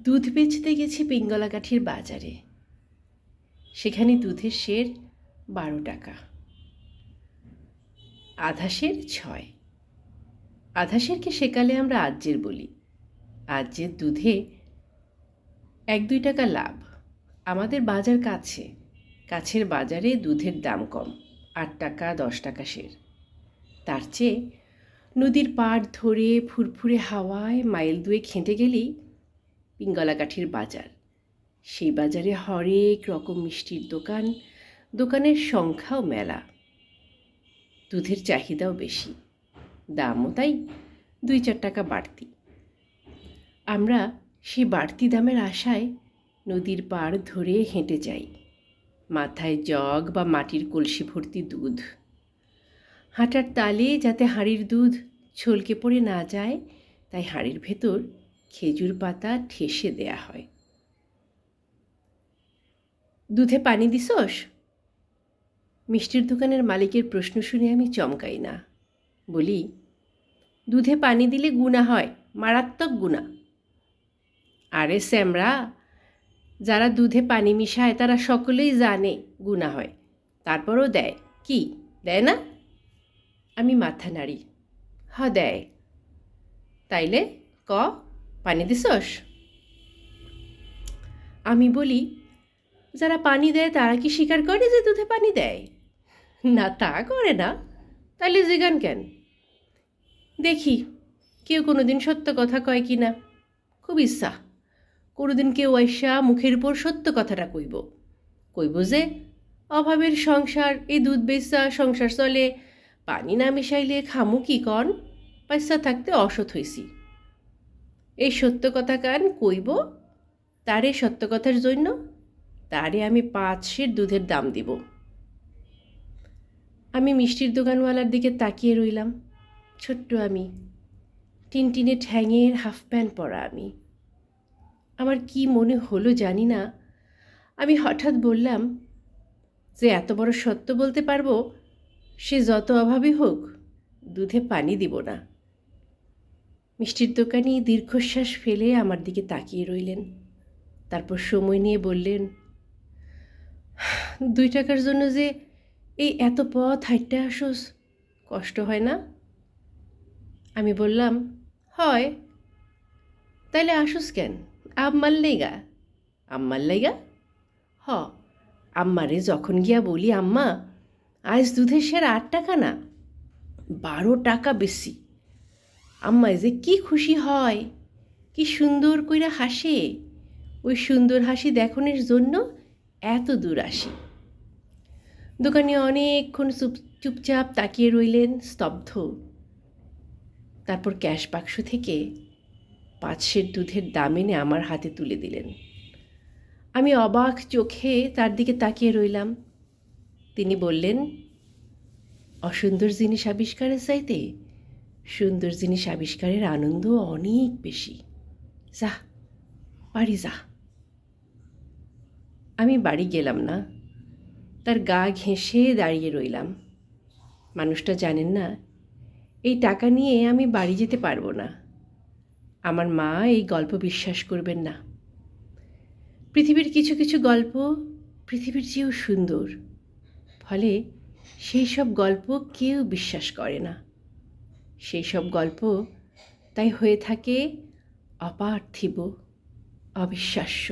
দুধ বেচতে গেছি পিঙ্গলাকাঠির বাজারে। সেখানে দুধের সের 12 টাকা, আধা সের 6। আধা সেরকে সেকালে আমরা আজ্যের বলি। আজ্যের দুধে 1-2 টাকা লাভ। আমাদের বাজার কাছে, কাছের বাজারে দুধের দাম কম, 8 টাকা 10 টাকা সের। তার চেয়ে নদীর পাড় ধরে ফুরফুরে হাওয়ায় মাইল 2 হেঁটে গেলেই পিঙ্গলাকাঠির বাজার। সেই বাজারে হরেক রকম মিষ্টির দোকান, দোকানের সংখ্যাও মেলা। দুধের চাহিদাও বেশি, দামও তাই 2-4 টাকা বাড়তি। আমরা সেই বাড়তি দামের আশায় নদীর পাড় ধরে হেঁটে যাই, মাথায় জগ বা মাটির কলসি ভর্তি দুধ। হাঁটার তালে যাতে হাঁড়ির দুধ ছলকে পড়ে না যায়, তাই হাঁড়ির ভেতর খেজুর পাতা ঠেসে দেয়া হয়। দুধে পানি দিছস? মিষ্টির দোকানের মালিকের প্রশ্ন শুনে আমি চমকাই না, বলি, দুধে পানি দিলে গুণা হয়, মারাত্মক গুণা। আরে স্যামরা, যারা দুধে পানি মিশায় তারা সকলেই জানে গুণা হয়, তারপরও দেয়। কি দেয় না? আমি মাথা নাড়ি। দেয়। তাইলে ক, পানি দিছস? আমি বলি, যারা পানি দেয় তারা কি স্বীকার করে যে দুধে পানি দেয়? না, তা করে না। তাহলে জিগান কেন? দেখি কেউ কোনোদিন সত্য কথা কয় কি না। খুব ইচ্ছা কোনোদিন কেউ আইসা মুখের উপর সত্য কথাটা কইব যে অভাবের সংসার, এই দুধ বেচা সংসার চলে, পানি না মিশাইলে খামু কি কন, পয়সা থাকতে অসৎ হইছি। এই সত্য কথা কান কইব, তারে সত্য কথার জন্য তারে আমি 5 সের দুধের দাম দিব। আমি মিষ্টির দোকানওয়ালার দিকে তাকিয়ে রইলাম। ছোট্ট আমি, টিনটিনে ঠ্যাঙের হাফ প্যান্ট পরা আমি। আমার কি মনে হলো জানি না, আমি হঠাৎ বললাম যে এত বড় সত্য বলতে পারবো, সে যত অভাবী হোক দুধে পানি দিব না। মিষ্টির দোকানি দীর্ঘশ্বাস ফেলে আমার দিকে তাকিয়ে রইলেন। তারপর সময় নিয়ে বললেন, 2 টাকার জন্য যে এই এত পথ হাঁটতে আসোস, কষ্ট হয় না? আমি বললাম, হয়। তাইলে আসোস কেন? আম্মার লাইগা? আম্মার লাইগা? আম্মারে যখন গিয়া বলি, আম্মা আজ দুধের সের 8 টাকা না 12 টাকা বেশি, আম্মায় যে কি খুশি হয়, কি সুন্দর কইরা হাসে। ওই সুন্দর হাসি দেখনের জন্য এত দূর আসি। দোকানে অনেকক্ষণ চুপচাপ তাকিয়ে রইলেন, স্তব্ধ। তারপর ক্যাশ বাক্স থেকে 5 সের দুধের দাম এনে আমার হাতে তুলে দিলেন। আমি অবাক চোখে তার দিকে তাকিয়ে রইলাম। তিনি বললেন, অসুন্দর জিনিস আবিষ্কারের চাইতে সুন্দর জিনিস আবিষ্কারের আনন্দ অনেক বেশি। যা বাড়ি যা। আমি বাড়ি গেলাম না, তার গা ঘেঁষে দাঁড়িয়ে রইলাম। মানুষটা জানেন না, এই টাকা নিয়ে আমি বাড়ি যেতে পারবো না। আমার মা এই গল্প বিশ্বাস করবেন না। পৃথিবীর কিছু কিছু গল্প পৃথিবীর চেয়েও সুন্দর, ফলে সেই সব গল্প কেউ বিশ্বাস করে না। সেই সব গল্প তাই হয়ে থাকে অপার্থিব, অবিশ্বাস্য।